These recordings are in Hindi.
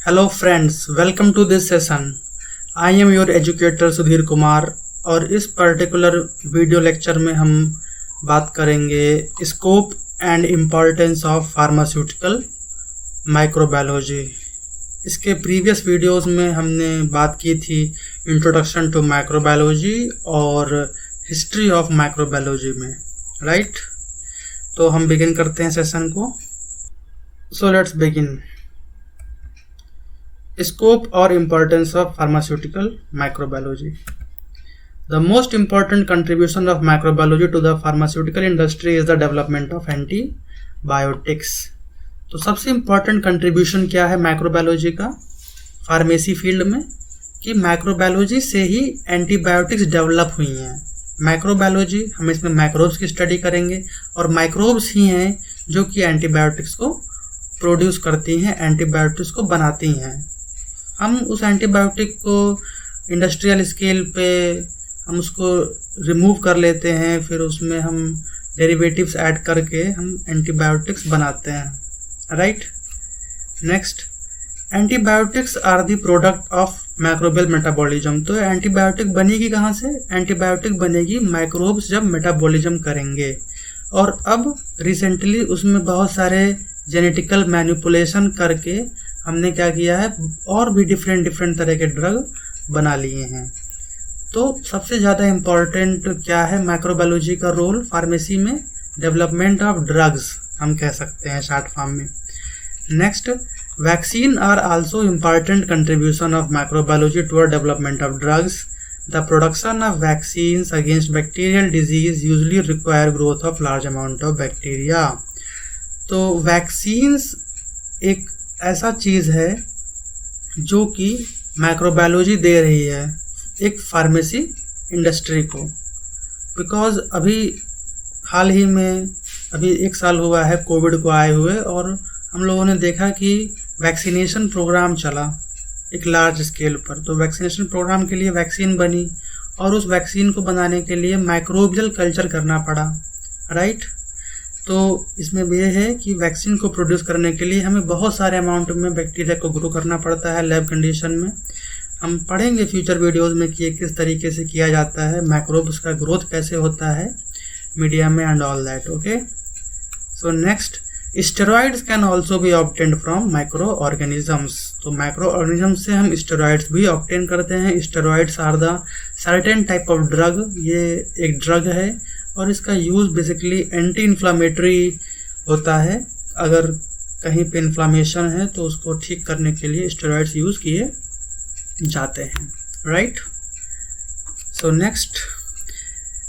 Hello friends, welcome to this session. I am your educator Sudhir Kumar और इस पर्टिकुलर वीडियो लेक्चर में हम बात करेंगे scope and importance of pharmaceutical microbiology. इसके प्रीवियस वीडियोस में हमने बात की थी इंट्रोडक्शन टू माइक्रोबायोलॉजी और हिस्ट्री ऑफ माइक्रोबायोलॉजी में, राइट। तो हम बिगिन करते हैं सेशन को। So let's begin. Scope or importance of pharmaceutical microbiology. The most important contribution of microbiology to the pharmaceutical industry is the development of antibiotics. तो सबसे इम्पॉर्टेंट कंट्रीब्यूशन क्या है माइक्रोबायोलॉजी का फार्मेसी फील्ड में, कि माइक्रोबायोलॉजी से ही एंटीबायोटिक्स डेवलप हुई हैं। माइक्रोबायोलॉजी, हम इसमें माइक्रोब्स की स्टडी करेंगे और माइक्रोब्स ही हैं जो कि एंटीबायोटिक्स को प्रोड्यूस करती हैं, एंटीबायोटिक्स को बनाती हैं। हम उस एंटीबायोटिक को इंडस्ट्रियल स्केल पे हम उसको रिमूव कर लेते हैं, फिर उसमें हम डेरिवेटिव्स ऐड करके हम एंटीबायोटिक्स बनाते हैं, right. Next, antibiotics are the product of microbial metabolism. तो एंटीबायोटिक बनेगी कहाँ से? एंटीबायोटिक बनेगी माइक्रोब्स जब मेटाबॉलिज्म करेंगे। और अब रिसेंटली उसमें बहुत सारे जेनेटिकल मैनिपुलेशन करके हमने क्या किया है, और भी डिफरेंट तरह के ड्रग बना लिए हैं। तो सबसे ज़्यादा इम्पॉर्टेंट क्या है माइक्रोबायोलॉजी का रोल फार्मेसी में? डेवलपमेंट ऑफ ड्रग्स हम कह सकते हैं शॉर्ट फॉर्म में। Next, vaccine are also important contribution of microbiology toward development of drugs. The production of vaccines against bacterial disease usually require growth of large amount of bacteria. तो वैक्सीन्स एक ऐसा चीज़ है जो कि माइक्रोबायोलॉजी दे रही है एक फार्मेसी इंडस्ट्री को, बिकॉज अभी हाल ही में अभी 1 साल हुआ है कोविड को आए हुए, और हम लोगों ने देखा कि वैक्सीनेशन प्रोग्राम चला एक लार्ज स्केल पर। तो वैक्सीनेशन प्रोग्राम के लिए वैक्सीन बनी और उस वैक्सीन को बनाने के लिए माइक्रोबियल कल्चर करना पड़ा, राइट। तो इसमें ये है कि वैक्सीन को प्रोड्यूस करने के लिए हमें बहुत सारे अमाउंट में बैक्टीरिया को ग्रो करना पड़ता है लैब कंडीशन में। हम पढ़ेंगे फ्यूचर वीडियोस में कि ये किस तरीके से किया जाता है, माइक्रोब्स का ग्रोथ कैसे होता है मीडिया में and all that, okay. So next, steroids can also be obtained from micro organisms. तो माइक्रो ऑर्गेनिज्म से हम स्टेरॉइड्स भी ऑब्टेन करते हैं। Steroids are the certain type of drug. ये एक ड्रग है और इसका यूज़ बेसिकली एंटी इन्फ्लामेटरी होता है। अगर कहीं पे इन्फ्लामेशन है तो उसको ठीक करने के लिए स्टेरॉइड्स यूज़ किए जाते हैं, right. So next,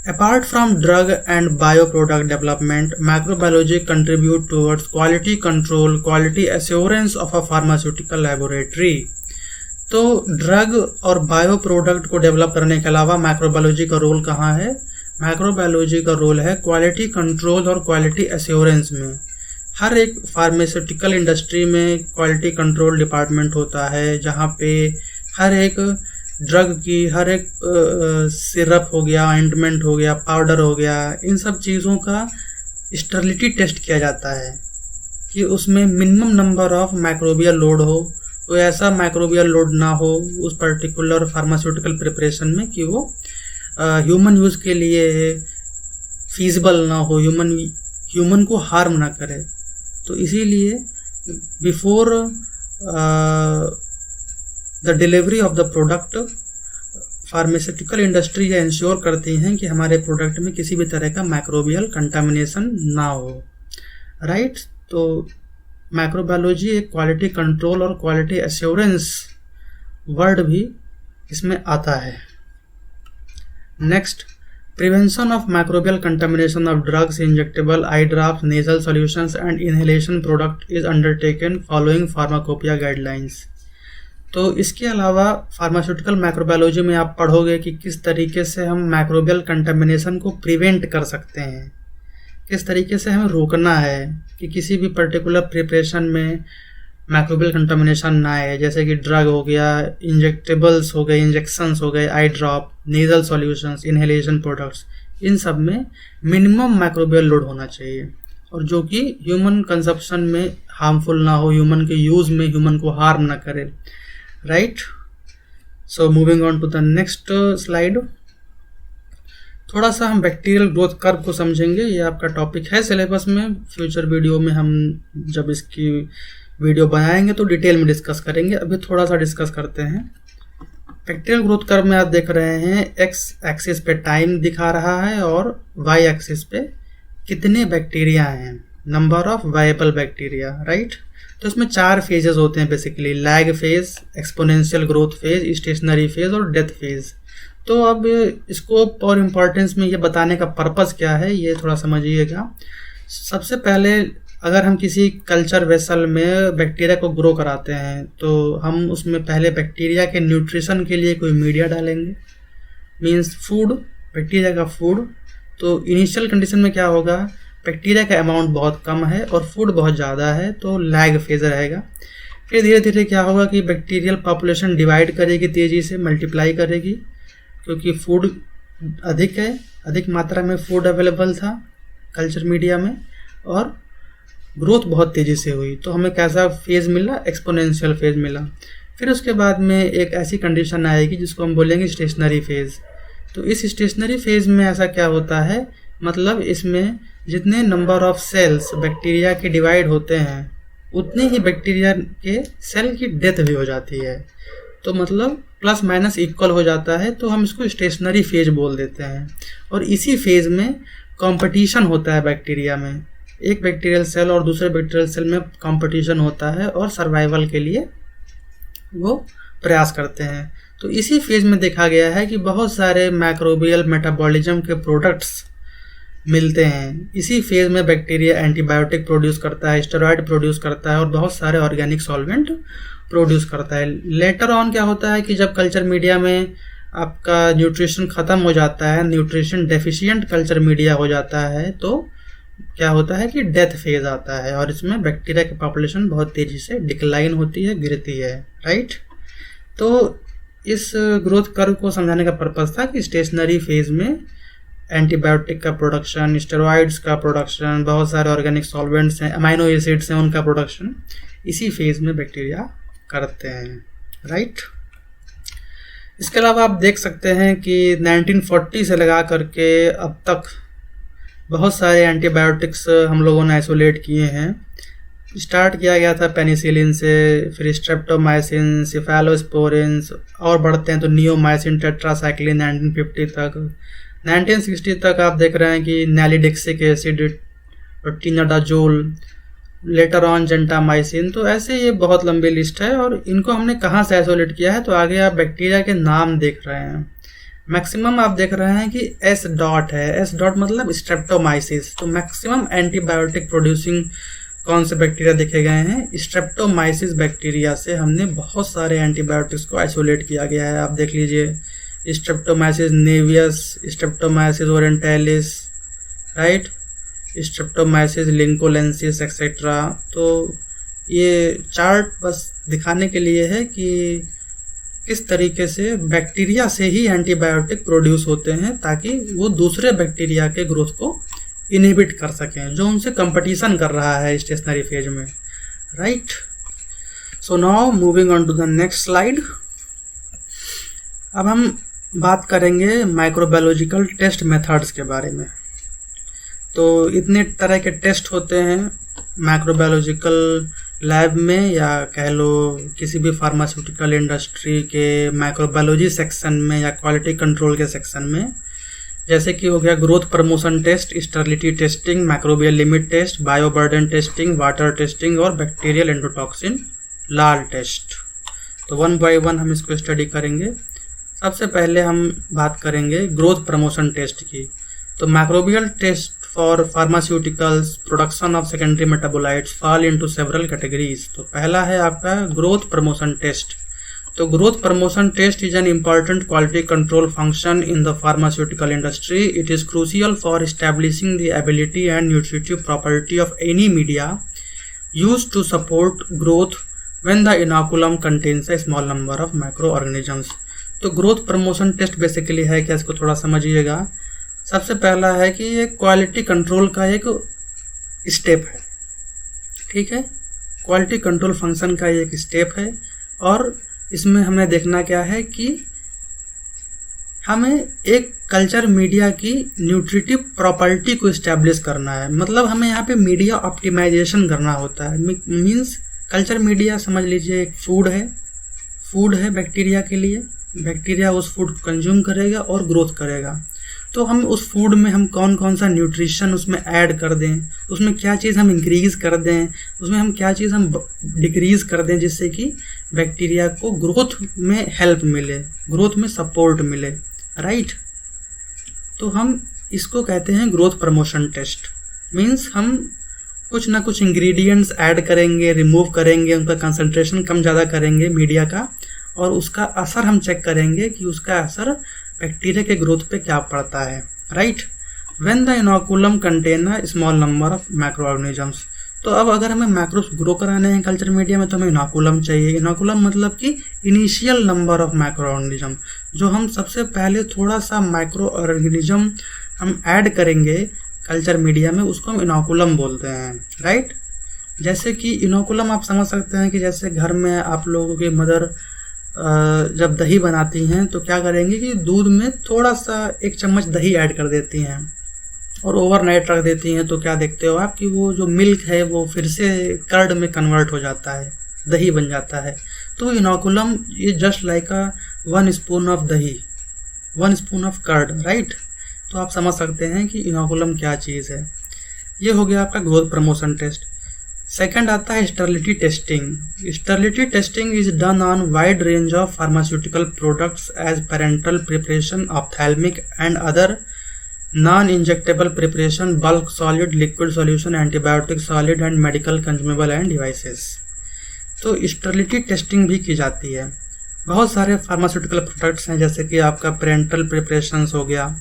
apart from drug and bio product development, microbiology contribute towards quality control, quality assurance of a pharmaceutical laboratory. तो ड्रग और बायो प्रोडक्ट को डेवलप करने के अलावा माइक्रोबायोलॉजी का रोल कहाँ है? माइक्रोबायोलॉजी का रोल है क्वालिटी कंट्रोल और क्वालिटी एश्योरेंस में। हर एक फार्मास्यूटिकल इंडस्ट्री में क्वालिटी कंट्रोल डिपार्टमेंट होता है, जहाँ पे हर एक ड्रग की, हर एक सिरप हो गया, ऑइंटमेंट हो गया, पाउडर हो गया, इन सब चीज़ों का स्टेरिलिटी टेस्ट किया जाता है कि उसमें minimum number of microbial load हो, कोई ऐसा माइक्रोबियल लोड ना हो उस पर्टिकुलर फार्मास्यूटिकल प्रिपरेशन में कि वो ह्यूमन यूज़ के लिए फीजिबल ना हो, ह्यूमन को हार्म ना करे। तो इसीलिए before the delivery of the product, pharmaceutical industry ये इंश्योर करती हैं कि हमारे प्रोडक्ट में किसी भी तरह का माइक्रोबियल कंटामिनेशन ना हो, राइट। तो माइक्रोबायोलॉजी एक क्वालिटी कंट्रोल और क्वालिटी एश्योरेंस वर्ड भी इसमें आता है। Next, prevention of microbial contamination of drugs, injectable, eye drops, nasal solutions and inhalation product is undertaken following pharmacopoeia guidelines. तो इसके अलावा फार्मास्यूटिकल माइक्रोबायोलॉजी में आप पढ़ोगे कि किस तरीके से हम माइक्रोबियल कंटामिनेशन को प्रिवेंट कर सकते हैं, किस तरीके से हमें रोकना है कि किसी भी पर्टिकुलर प्रिपरेशन में माइक्रोबियल कंटामिनेशन ना आए। जैसे कि ड्रग हो गया, इंजेक्टेबल्स हो गए, इंजेक्शंस हो गए, eye drop, nasal solutions, inhalation products, इन सब में मिनिमम माइक्रोबियल लोड होना चाहिए। और जो कि ह्यूमन कंजप्शन में हार्मफुल ना हो, ह्यूमन के यूज़ में ह्यूमन को हार्म ना करे, right. So moving on to the next slide. थोड़ा सा हम बैक्टीरियल ग्रोथ कर्व को समझेंगे, ये आपका टॉपिक है सिलेबस में। फ्यूचर वीडियो में हम जब इसकी वीडियो बनाएंगे तो डिटेल में डिस्कस करेंगे, अभी थोड़ा सा डिस्कस करते हैं। बैक्टीरियल ग्रोथ कर्व में आप देख रहे हैं एक्स एक्सिस पे टाइम दिखा रहा है और वाई एक्सिस पे कितने बैक्टीरिया हैं, number of viable bacteria, right. तो इसमें 4 फेजेस होते हैं basically, lag phase, exponential growth phase, stationary phase और डेथ फेज। तो अब स्कोप और इम्पोर्टेंस में ये बताने का पर्पस क्या है ये थोड़ा समझिएगा। सबसे पहले अगर हम किसी कल्चर वेसल में बैक्टीरिया को ग्रो कराते हैं तो हम उसमें पहले बैक्टीरिया के न्यूट्रिशन के लिए कोई मीडिया डालेंगे, मीन्स फूड, बैक्टीरिया का फूड। तो इनिशियल कंडीशन में क्या होगा, बैक्टीरिया का अमाउंट बहुत कम है और फूड बहुत ज़्यादा है, तो लैग फेज रहेगा। फिर धीरे धीरे क्या होगा कि बैक्टीरियल पॉपुलेशन डिवाइड करेगी, तेज़ी से मल्टीप्लाई करेगी, क्योंकि फूड अधिक है, अधिक मात्रा में फूड अवेलेबल था कल्चर मीडिया में, और ग्रोथ बहुत तेज़ी से हुई। तो हमें कैसा फेज़ मिला, एक्सपोनेंशियल फेज़ मिला। फिर उसके बाद में एक ऐसी कंडीशन आएगी जिसको हम बोलेंगे स्टेशनरी फेज़। तो इस स्टेशनरी फेज़ में ऐसा क्या होता है, मतलब इसमें जितने नंबर ऑफ सेल्स बैक्टीरिया के डिवाइड होते हैं उतने ही बैक्टीरिया के सेल की डेथ भी हो जाती है। तो मतलब प्लस माइनस इक्वल हो जाता है, तो हम इसको स्टेशनरी फेज बोल देते हैं। और इसी फेज में कंपटीशन होता है बैक्टीरिया में, एक बैक्टीरियल सेल और दूसरे बैक्टीरियल सेल में कंपटीशन होता है और सर्वाइवल के लिए वो प्रयास करते हैं। तो इसी फेज में देखा गया है कि बहुत सारे माइक्रोबियल मेटाबॉलिज्म के प्रोडक्ट्स मिलते हैं। इसी फेज में बैक्टीरिया एंटीबायोटिक प्रोड्यूस करता है, स्टेरॉइड प्रोड्यूस करता है और बहुत सारे ऑर्गेनिक सॉल्वेंट प्रोड्यूस करता है। लेटर ऑन क्या होता है कि जब कल्चर मीडिया में आपका न्यूट्रिशन ख़त्म हो जाता है, न्यूट्रिशन डेफिशिएंट कल्चर मीडिया हो जाता है, तो क्या होता है कि डेथ फेज आता है और इसमें बैक्टीरिया की पॉपुलेशन बहुत तेज़ी से डिक्लाइन होती है, गिरती है, राइट। तो इस ग्रोथ कर्व को समझाने का पर्पस था कि स्टेशनरी फेज में एंटीबायोटिक का प्रोडक्शन, स्टेरॉइड्स का प्रोडक्शन, बहुत सारे ऑर्गेनिक सॉल्वेंट्स हैं, अमाइनो एसिड्स हैं, उनका प्रोडक्शन इसी फेज में बैक्टीरिया करते हैं, राइट। इसके अलावा आप देख सकते हैं कि 1940 से लगा करके अब तक बहुत सारे एंटीबायोटिक्स हम लोगों ने आइसोलेट किए हैं। स्टार्ट किया गया था पेनिसिलिन से, फिर स्ट्रेप्टोमाइसिन, सिफेलोस्पोरिन्स, और बढ़ते हैं तो नियोमाइसिन, टेट्रासाइक्लिन 1950 तक। 1960 तक आप देख रहे हैं कि नैलिडिक्सिक एसिड और टिनाडाजोल, लेटर ऑन जेंटामाइसिन। तो ऐसे ये बहुत लंबी लिस्ट है और इनको हमने कहाँ से आइसोलेट किया है, तो आगे आप बैक्टीरिया के नाम देख रहे हैं। मैक्सिमम आप देख रहे हैं कि एस डॉट है, एस डॉट मतलब स्ट्रेप्टोमाइसिस। तो मैक्सिमम एंटीबायोटिक प्रोड्यूसिंग कौन से बैक्टीरिया देखे गए हैं, स्ट्रेप्टोमाइसिस बैक्टीरिया से हमने बहुत सारे एंटीबायोटिक्स को आइसोलेट किया गया है। आप देख लीजिए, streptomyces niveus, streptomyces orientalis, right, streptomyces lincolnensis etcetera. तो ये चार्ट बस दिखाने के लिए है कि किस तरीके से बैक्टीरिया से ही एंटीबायोटिक प्रोड्यूस होते हैं ताकि वो दूसरे बैक्टीरिया के ग्रोथ को इनहिबिट कर सकें जो उनसे कंपटीशन कर रहा है स्टेशनरी फेज में, right. So now moving on to the next slide. अब हम बात करेंगे माइक्रोबायोलॉजिकल टेस्ट मेथड्स के बारे में। तो इतने तरह के टेस्ट होते हैं माइक्रोबायोलॉजिकल लैब में, या कह लो किसी भी फार्मास्यूटिकल इंडस्ट्री के माइक्रोबायोलॉजी सेक्शन में या क्वालिटी कंट्रोल के सेक्शन में। जैसे कि हो गया growth promotion test, sterility testing, microbial limit test, bioburden testing, water testing और बैक्टीरियल एंडोटॉक्सिन लाल टेस्ट। तो 1 बाय 1 हम इसको स्टडी करेंगे। सबसे पहले हम बात करेंगे ग्रोथ प्रमोशन टेस्ट की। तो microbial test for pharmaceuticals production of secondary metabolites fall into several categories. तो पहला है आपका ग्रोथ प्रमोशन टेस्ट। तो growth promotion test is an important quality control function in the pharmaceutical industry. It is crucial for establishing the ability and nutritive property of any media used to support growth when the inoculum contains a small number of microorganisms. तो ग्रोथ प्रमोशन टेस्ट बेसिकली है क्या, इसको थोड़ा समझिएगा। सबसे पहला है कि ये क्वालिटी कंट्रोल का एक स्टेप है, ठीक है। क्वालिटी कंट्रोल फंक्शन का एक स्टेप है और इसमें हमें देखना क्या है कि हमें एक कल्चर मीडिया की न्यूट्रिटिव प्रॉपर्टी को इस्टेब्लिश करना है। मतलब हमें यहाँ पे मीडिया ऑप्टिमाइजेशन करना होता है। मीन्स कल्चर मीडिया समझ लीजिए एक फूड है बैक्टीरिया के लिए। बैक्टीरिया उस फूड को कंज्यूम करेगा और ग्रोथ करेगा। तो हम उस फूड में हम कौन कौन सा न्यूट्रिशन उसमें ऐड कर दें, उसमें क्या चीज़ हम इंक्रीज़ कर दें, उसमें हम क्या चीज़ हम डिक्रीज़ कर दें, जिससे कि बैक्टीरिया को ग्रोथ में हेल्प मिले, ग्रोथ में सपोर्ट मिले, राइट। तो हम इसको कहते हैं ग्रोथ प्रमोशन टेस्ट। मीन्स हम कुछ ना कुछ इंग्रेडिएंट्स ऐड करेंगे, रिमूव करेंगे, उनका कंसंट्रेशन कम ज़्यादा करेंगे मीडिया का, और उसका असर हम चेक करेंगे कि उसका असर बैक्टीरिया के ग्रोथ पे क्या पड़ता है, right. When the inoculum contain a small number of micro organisms. तो अब अगर हमें माइक्रोब्स ग्रो कराने हैं कल्चर मीडिया में तो हमें इनोकुलम चाहिए। इनोकुलम मतलब कि initial number of micro organism, जो हम सबसे पहले थोड़ा सा माइक्रो ऑर्गेनिज्म हम ऐड करेंगे कल्चर मीडिया में, उसको हम इनोकुलम बोलते हैं, राइट। जैसे कि इनोकुलम आप समझ सकते हैं कि जैसे घर में आप लोगों की मदर जब दही बनाती हैं तो क्या करेंगे कि दूध में थोड़ा सा 1 चम्मच दही ऐड कर देती हैं और ओवरनाइट रख देती हैं। तो क्या देखते हो आप कि वो जो मिल्क है वो फिर से कर्ड में कन्वर्ट हो जाता है, दही बन जाता है। तो इनोकुलम ये just like a 1 spoon of दही, 1 स्पून ऑफ कर्ड, राइट। तो आप समझ सकते हैं कि इनोकुलम क्या चीज़ है। ये हो गया आपका ग्रोथ प्रमोशन टेस्ट। सेकंड आता है sterility testing. Sterility testing is done on wide range of pharmaceutical products as parental preparation, ophthalmic and other non injectable preparation, bulk solid, liquid solution, antibiotic solid and medical consumable and devices. तो स्टेरिलिटी टेस्टिंग भी की जाती है। बहुत सारे फार्मास्यूटिकल प्रोडक्ट्स हैं, जैसे कि आपका पेरेंटल प्रिपरेशंस हो गया,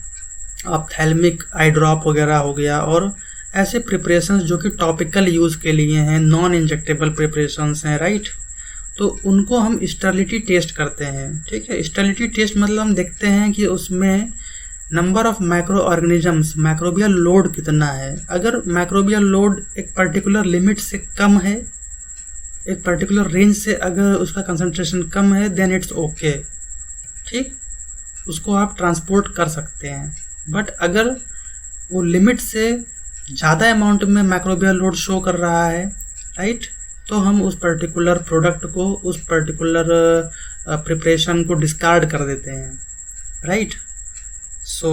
ऑप्थेल्मिक आई ड्रॉप वगैरह हो गया, और ऐसे प्रिपरेशंस जो कि टॉपिकल यूज़ के लिए हैं, नॉन इंजेक्टेबल प्रिपरेशंस हैं, राइट। तो उनको हम स्टेरिलिटी टेस्ट करते हैं, ठीक है। स्टेरिलिटी टेस्ट मतलब हम देखते हैं कि उसमें number of micro organisms, microbial load कितना है। अगर माइक्रोबियल लोड एक पर्टिकुलर लिमिट से कम है, एक पर्टिकुलर रेंज से अगर उसका कंसंट्रेशन कम है, देन इट्स ओके, ठीक, उसको आप ट्रांसपोर्ट कर सकते हैं। बट अगर वो लिमिट से ज़्यादा अमाउंट में माइक्रोबियल लोड शो कर रहा है, राइट, तो हम उस पर्टिकुलर प्रोडक्ट को, उस पर्टिकुलर प्रिपरेशन को डिस्कार्ड कर देते हैं, right. So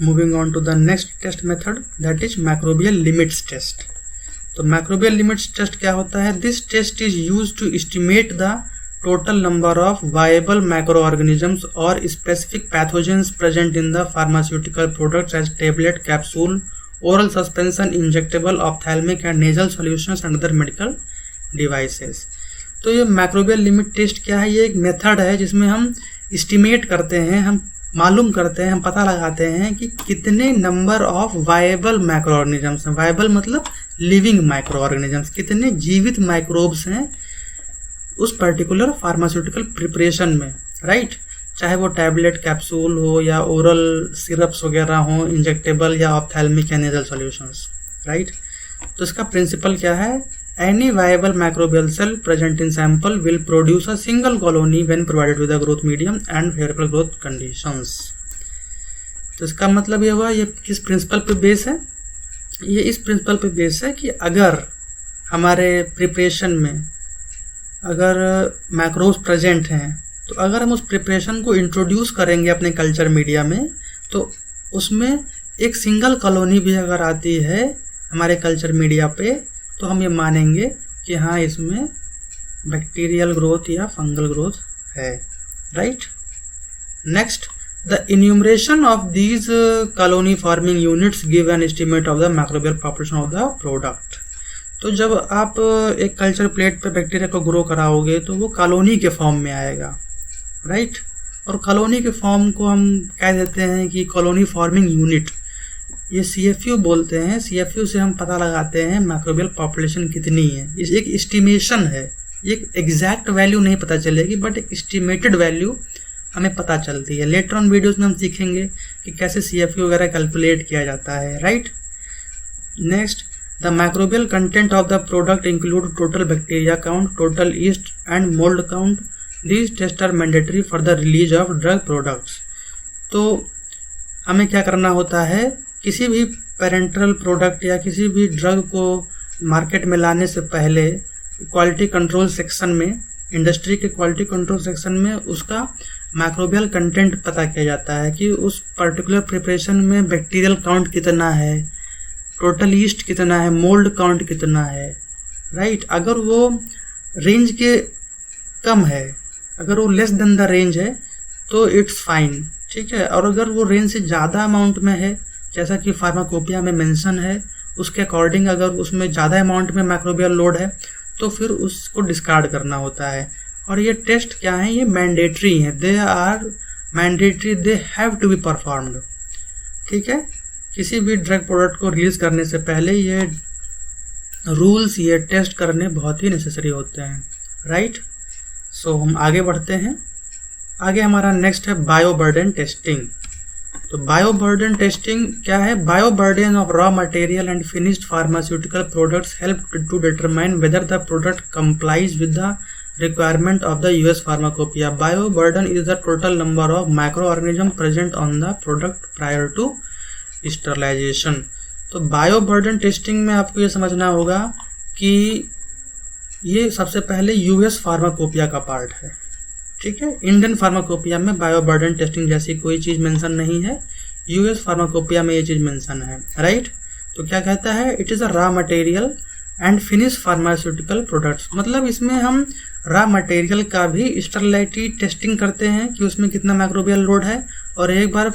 moving on to the next test method, that is microbial limits test. तो माइक्रोबियल लिमिट्स टेस्ट क्या होता है? This test is used to estimate the total number of viable microorganisms or specific pathogens present in the pharmaceutical products as tablet, capsule, oral suspension, injectable, ophthalmic and nasal solutions and other medical devices। तो ये माइक्रोबियल लिमिट टेस्ट क्या है? ये एक मेथड है जिसमें हम एस्टिमेट करते हैं, हम मालूम करते हैं, हम पता लगाते हैं कि कितने number of viable micro organisms हैं। वायबल मतलब लिविंग माइक्रो ऑर्गेनिजम्स, कितने जीवित माइक्रोब्स हैं उस पर्टिकुलर फार्मास्यूटिकल प्रिपरेशन में, राइट। चाहे वो टैबलेट, कैप्सूल हो या ओरल सिरप्स वगैरह हो, इंजेक्टेबल या ऑप्थेल्मिक या नेजल सॉल्यूशंस, राइट। तो इसका प्रिंसिपल क्या है? Any viable microbial cell present in sample will produce a single colony when provided with a growth medium and favourable growth conditions. तो इसका मतलब ये हुआ, ये किस प्रिंसिपल पे बेस है? ये इस प्रिंसिपल पे बेस है कि अगर हमारे प्रिपरेशन में अगर मैक्रोब्स प्रेजेंट हैं, तो अगर हम उस प्रिपरेशन को इंट्रोड्यूस करेंगे अपने कल्चर मीडिया में, तो उसमें एक सिंगल कॉलोनी भी अगर आती है हमारे कल्चर मीडिया पे, तो हम ये मानेंगे कि हाँ, इसमें बैक्टीरियल ग्रोथ या फंगल ग्रोथ है, right. Next, the enumeration of these colony forming units give an estimate of the microbial population of the product. तो जब आप एक कल्चर प्लेट पे बैक्टीरिया को ग्रो कराओगे तो वो कॉलोनी के फॉर्म में आएगा, राइट। और कॉलोनी के फॉर्म को हम कह देते हैं कि कॉलोनी फॉर्मिंग यूनिट, ये CFU बोलते हैं। CFU से हम पता लगाते हैं माइक्रोबियल पॉपुलेशन कितनी है। ये एक एस्टिमेशन है, एक एग्जैक्ट वैल्यू नहीं पता चलेगी, बट एक एस्टिमेटेड वैल्यू हमें पता चलती है। लेटर ऑन वीडियोज़ में हम सीखेंगे कि कैसे CFU वगैरह कैलकुलेट किया जाता है, right. Next, The microbial content of the product include total bacteria count, total yeast and mold count. These tests are mandatory for the release of drug products. तो हमें क्या करना होता है, किसी भी पेरेंटल प्रोडक्ट या किसी भी ड्रग को मार्केट में लाने से पहले क्वालिटी कंट्रोल सेक्शन में, इंडस्ट्री के क्वालिटी कंट्रोल सेक्शन में उसका माइक्रोबियल कंटेंट पता किया जाता है कि उस पर्टिकुलर प्रिपरेशन में बैक्टीरियल काउंट कितना है, टोटल ईस्ट कितना है, मोल्ड काउंट कितना है, राइट। अगर वो रेंज के कम है, अगर वो लेस देन द रेंज है तो इट्स फाइन, ठीक है। और अगर वो रेंज से ज़्यादा अमाउंट में है, जैसा कि फार्माकोपिया में मेंशन है, उसके अकॉर्डिंग अगर उसमें ज़्यादा अमाउंट में माइक्रोबियल लोड है तो फिर उसको डिस्कार्ड करना होता है। और ये टेस्ट क्या है, ये मैंडेटरी हैं, they are mandatory, they have to be performed, ठीक है। किसी भी ड्रग प्रोडक्ट को रिलीज करने से पहले ये रूल्स, ये टेस्ट करने बहुत ही नेसेसरी होते हैं, राइट। सो हम आगे बढ़ते हैं। आगे हमारा नेक्स्ट है बायोबर्डन टेस्टिंग। तो बायोबर्डन टेस्टिंग क्या है? Bioburden of raw material and finished pharmaceutical products help to determine whether the product complies with the requirement of the US pharmacopoeia. Bioburden is the total number of microorganisms present on the product prior to sterilization. तो बायोबर्डन टेस्टिंग में आपको ये समझना होगा कि ये सबसे पहले यूएस फार्माकोपिया का पार्ट है, ठीक है। इंडियन फार्माकोपिया में बायोबर्डन टेस्टिंग जैसी कोई चीज़ मेंशन नहीं है, यूएस फार्माकोपिया में ये चीज़ मेंशन है, राइट। तो क्या कहता है? It is a raw material and finish pharmaceutical products. मतलब इसमें हम रॉ मटेरियल का भी स्टरलाइटी टेस्टिंग करते हैं कि उसमें कितना माइक्रोबियल लोड है, और एक बार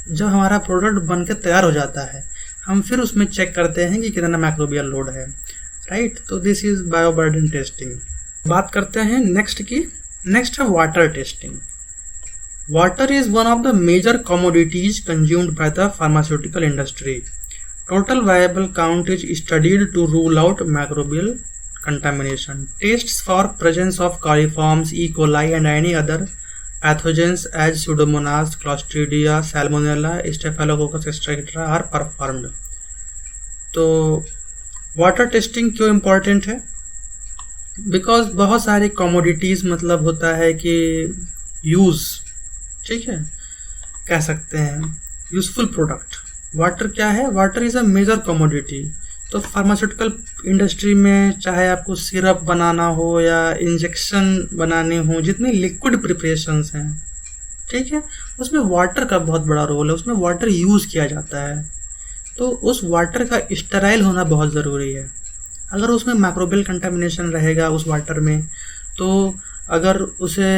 जब हमारा प्रोडक्ट बनकर तैयार हो जाता है हम फिर उसमें चेक करते हैं कि कितना माइक्रोबियल लोड है, राइट। तो दिस इज बायोबर्डन टेस्टिंग। बात करते हैं नेक्स्ट की। नेक्स्ट है water testing. Water is one of the major commodities consumed by the pharmaceutical industry. Total viable count is studied to rule out microbial contamination. Tests for presence of coliforms, E. coli and any other pathogens as Pseudomonas, Clostridia, Salmonella, Staphylococcus etc. are performed. तो वाटर टेस्टिंग क्यों इम्पोर्टेंट है? बिकॉज बहुत सारे कमोडिटीज़, मतलब होता है कि यूज़, ठीक है, कह सकते हैं यूजफुल प्रोडक्ट। वाटर क्या है? Water is a major commodity. तो फार्मास्यूटिकल इंडस्ट्री में चाहे आपको सिरप बनाना हो या इंजेक्शन बनाने हो, जितने लिक्विड प्रिपरेशंस हैं, ठीक है, उसमें वाटर का बहुत बड़ा रोल है, उसमें वाटर यूज़ किया जाता है। तो उस वाटर का स्टेराइल होना बहुत ज़रूरी है। अगर उसमें माइक्रोबियल कंटामिनेशन रहेगा उस वाटर में, तो अगर उसे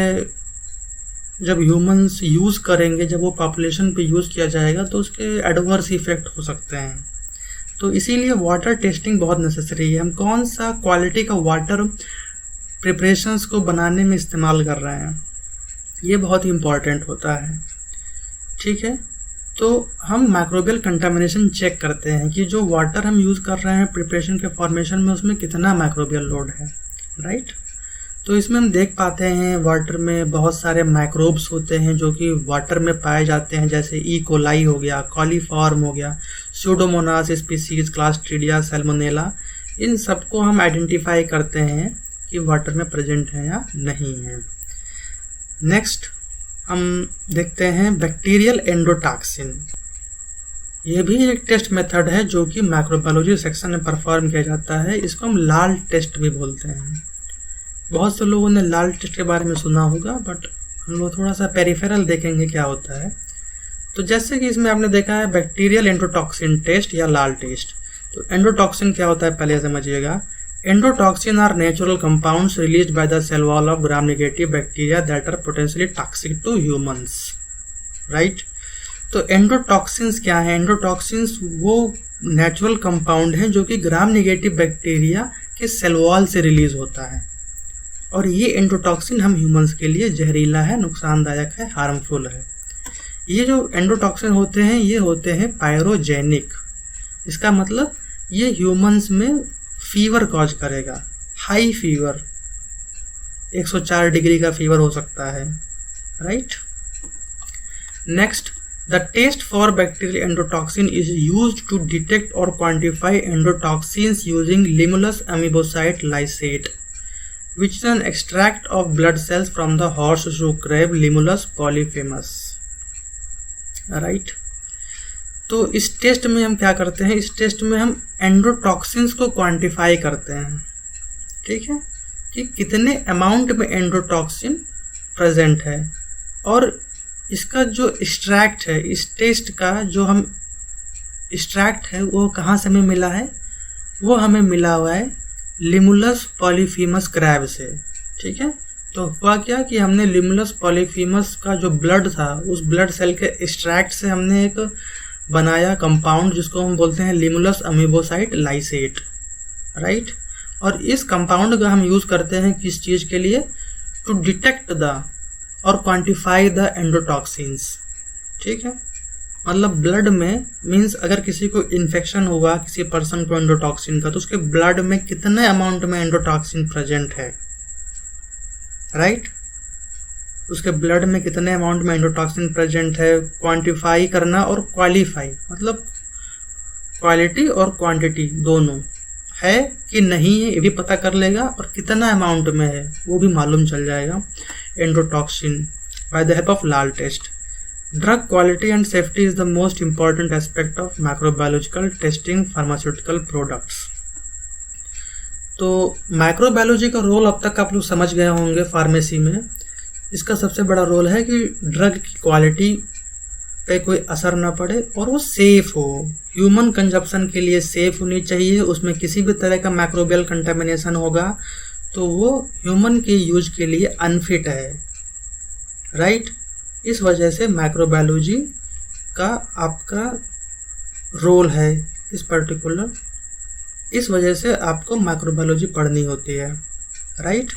जब ह्यूमंस यूज़ करेंगे, जब वो पॉपुलेशन पे यूज़ किया जाएगा, तो उसके एडवर्स इफेक्ट हो सकते हैं। तो इसीलिए वाटर टेस्टिंग बहुत नेसेसरी है। हम कौन सा क्वालिटी का वाटर प्रिपरेशंस को बनाने में इस्तेमाल कर रहे हैं, ये बहुत ही इम्पॉर्टेंट होता है, ठीक है। तो हम माइक्रोबियल कंटामिनेशन चेक करते हैं कि जो वाटर हम यूज़ कर रहे हैं प्रिपरेशन के फॉर्मेशन में, उसमें कितना माइक्रोबियल लोड है, राइट। तो इसमें हम देख पाते हैं वाटर में बहुत सारे माइक्रोब्स होते हैं जो कि वाटर में पाए जाते हैं, जैसे ई कोलाई हो गया, कॉलीफॉर्म हो गया, स्यूडोमोनास स्पीसीज, क्लास्ट्रीडिया, सैल्मोनेला। इन सबको हम आइडेंटिफाई करते हैं कि वाटर में प्रेजेंट है या नहीं है। नेक्स्ट हम देखते हैं बैक्टीरियल एंडोटॉक्सिन। ये भी एक टेस्ट मेथड है जो कि माइक्रोबायोलॉजी सेक्शन में परफॉर्म किया जाता है। इसको हम लाल टेस्ट भी बोलते हैं। बहुत से लोगों ने लाल टेस्ट के बारे में सुना होगा, बट हम लोग थोड़ा सा पेरिफेरल देखेंगे क्या होता है। तो जैसे कि इसमें आपने देखा है बैक्टीरियल एंडोटॉक्सिन टेस्ट या लाल टेस्ट। तो एंडोटॉक्सिन क्या होता है पहले समझिएगा। Endotoxin are natural compounds released by the cell wall of gram negative bacteria that are potentially toxic to humans, right. तो एंडोटॉक्सिन्स क्या है? एंडोटॉक्सिन्स वो नेचुरल कंपाउंड है जो कि ग्राम नेगेटिव बैक्टीरिया के सेल वॉल से रिलीज होता है, और ये एंडोटॉक्सिन हम ह्यूमंस के लिए जहरीला है, नुकसानदायक है, हार्मफुल है। ये जो एंडोटॉक्सिन होते हैं ये होते हैं पायरोजेनिक। इसका मतलब ये ह्यूमंस में फीवर कॉज करेगा, हाई फीवर, 104 डिग्री का फीवर हो सकता है, right. Next The test for bacterial endotoxin is used to detect or quantify endotoxins using Limulus amoebocyte lysate, which is an extract of blood cells from the horseshoe crab Limulus polyphemus. Right? तो इस टेस्ट में हम क्या करते हैं, इस टेस्ट में हम एंडोटॉक्सिन्स को क्वांटिफाई करते हैं, ठीक है, कि कितने अमाउंट में एंडोटॉक्सिन प्रेजेंट है। और इसका जो एक्सट्रैक्ट है, इस टेस्ट का जो हम एक्सट्रैक्ट है वो कहाँ से हमें मिला है, वो हमें मिला हुआ है लिमुलस पॉलीफीमस क्रैब से, ठीक है। तो हुआ क्या कि हमने लिमुलस पॉलीफीमस का जो ब्लड था, उस ब्लड सेल के एक्सट्रैक्ट से हमने एक बनाया कंपाउंड जिसको हम बोलते हैं लिमुलस अमीबोसाइट लाइसेट, राइट। और इस कंपाउंड का हम यूज़ करते हैं किस चीज़ के लिए, टू डिटेक्ट द और क्वांटिफाई द एंडोटॉक्सिन्स, ठीक है। मतलब ब्लड में मीन्स अगर किसी को इन्फेक्शन हुआ किसी पर्सन को एंडोटॉक्सिन का, तो उसके ब्लड में कितने अमाउंट में एंडोटॉक्सिन प्रेजेंट है, राइट। उसके ब्लड में कितने अमाउंट में एंडोटॉक्सिन प्रेजेंट है, क्वांटिफाई करना, और क्वालिफाई मतलब क्वालिटी और क्वांटिटी दोनों है कि नहीं है ये भी पता कर लेगा, और कितना अमाउंट में है वो भी मालूम चल जाएगा endotoxin by the help of LAL test. Drug quality and safety is the most important aspect of microbiological testing pharmaceutical products. तो माइक्रोबायोलॉजी का रोल अब तक आप लोग समझ गए होंगे फार्मेसी में। इसका सबसे बड़ा रोल है कि ड्रग की क्वालिटी पे कोई असर ना पड़े और वो सेफ हो, ह्यूमन कंजप्शन के लिए सेफ होनी चाहिए। उसमें किसी भी तरह का माइक्रोबियल कंटामिनेशन होगा तो वो ह्यूमन के यूज के लिए अनफिट है, राइट। इस वजह से माइक्रोबायोलॉजी का आपका रोल है इस पर्टिकुलर, इस वजह से आपको माइक्रोबायोलॉजी पढ़नी होती है, right.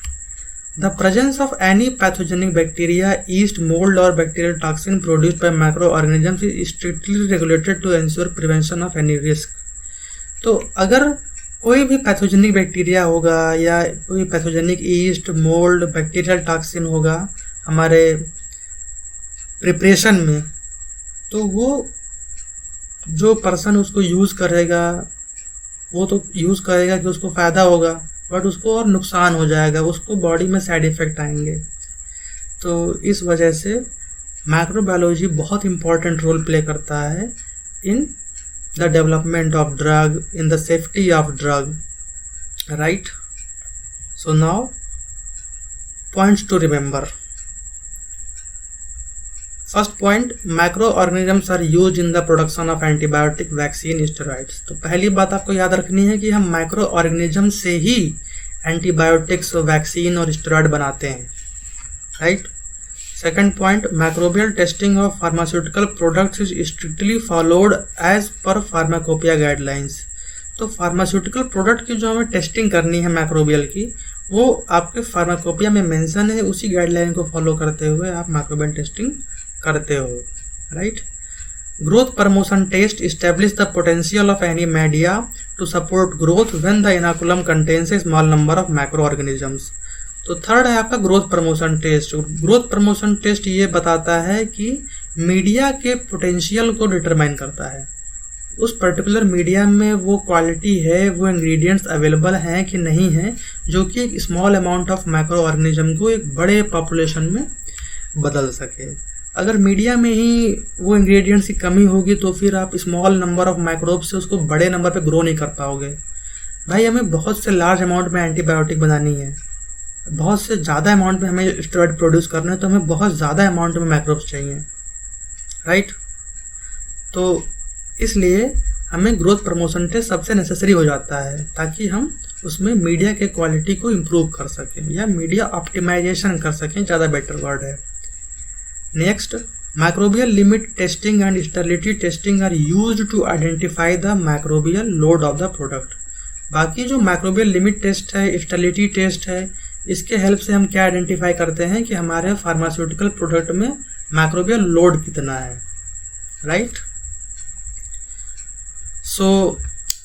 The presence of any pathogenic bacteria, yeast, mold or bacterial toxin produced by microorganisms is strictly regulated to ensure prevention of any risk. तो अगर कोई भी पैथोजेनिक बैक्टीरिया होगा या कोई pathogenic east, mould, bacterial toxin होगा हमारे प्रिपरेशन में, तो वो जो पर्सन उसको यूज़ करेगा वो तो यूज़ करेगा कि उसको फ़ायदा होगा, बट उसको और नुकसान हो जाएगा, उसको बॉडी में साइड इफ़ेक्ट आएंगे। तो इस वजह से माइक्रोबायोलॉजी बहुत इम्पॉर्टेंट रोल प्ले करता है in the development of drug, in the safety of drug, right. So now points to remember. First point, micro organisms are use in the production of antibiotic, vaccine, steroids. तो पहली बात आपको याद रखनी है कि हम माइक्रो ऑर्गेनिज्म से ही एंटीबायोटिक्स, वैक्सीन और स्टेरॉइड बनाते हैं, right. Second point, microbial testing of pharmaceutical products is strictly followed as per pharmacopoeia guidelines. तो फार्मास्यूटिकल प्रोडक्ट की जो हमें टेस्टिंग करनी है माइक्रोबियल की, वो आपके फार्माकोपिया में मेंशन है, उसी गाइडलाइन को फॉलो करते हुए आप माइक्रोबियल टेस्टिंग करते हो, right. Growth promotion test establish the potential of any media to support growth when the inoculum contains a small number of micro organisms. तो थर्ड है आपका growth promotion test. Growth promotion test ये बताता है कि मीडिया के पोटेंशियल को डिटरमाइन करता है, उस पर्टिकुलर मीडिया में वो क्वालिटी है, वो इंग्रेडिएंट्स अवेलेबल हैं कि नहीं है, जो कि एक small amount of micro organism को एक बड़े पॉपुलेशन में बदल सके। अगर मीडिया में ही वो इंग्रेडिएंट्स की कमी होगी तो फिर आप स्मॉल नंबर ऑफ माइक्रोब से उसको बड़े नंबर पे ग्रो नहीं कर पाओगे। भाई हमें बहुत से लार्ज अमाउंट में एंटीबायोटिक बनानी है, बहुत से ज़्यादा अमाउंट में हमें स्टेरॉइड प्रोड्यूस करना है, तो हमें बहुत ज़्यादा अमाउंट में माइक्रोब्स चाहिए, राइट। तो इसलिए हमें ग्रोथ प्रमोशन टेस्ट सबसे नेसेसरी हो जाता है, ताकि हम उसमें मीडिया के क्वालिटी को इम्प्रूव कर सकें या मीडिया ऑप्टिमाइजेशन कर सकें, ज़्यादा बेटर वर्ड है। Next, microbial limit testing and sterility testing are used to identify the microbial load of the product. बाकी जो माइक्रोबियल लिमिट टेस्ट है, स्टेरिलिटी टेस्ट है, इसके हेल्प से हम क्या आइडेंटिफाई करते हैं कि हमारे फार्मास्यूटिकल प्रोडक्ट में माइक्रोबियल लोड कितना है, राइट। सो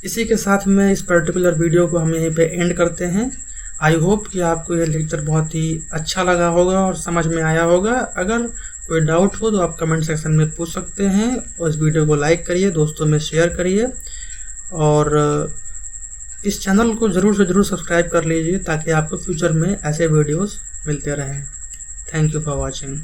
इसी के साथ में इस पर्टिकुलर वीडियो को हम यहीं पे एंड करते हैं। आई होप कि आपको यह लेक्चर बहुत ही अच्छा लगा होगा और समझ में आया होगा। अगर कोई डाउट हो तो आप कमेंट सेक्शन में पूछ सकते हैं, और इस वीडियो को लाइक करिए, दोस्तों में शेयर करिए, और इस चैनल को ज़रूर से ज़रूर सब्सक्राइब कर लीजिए ताकि आपको फ्यूचर में ऐसे वीडियोस मिलते रहें। Thank you for watching.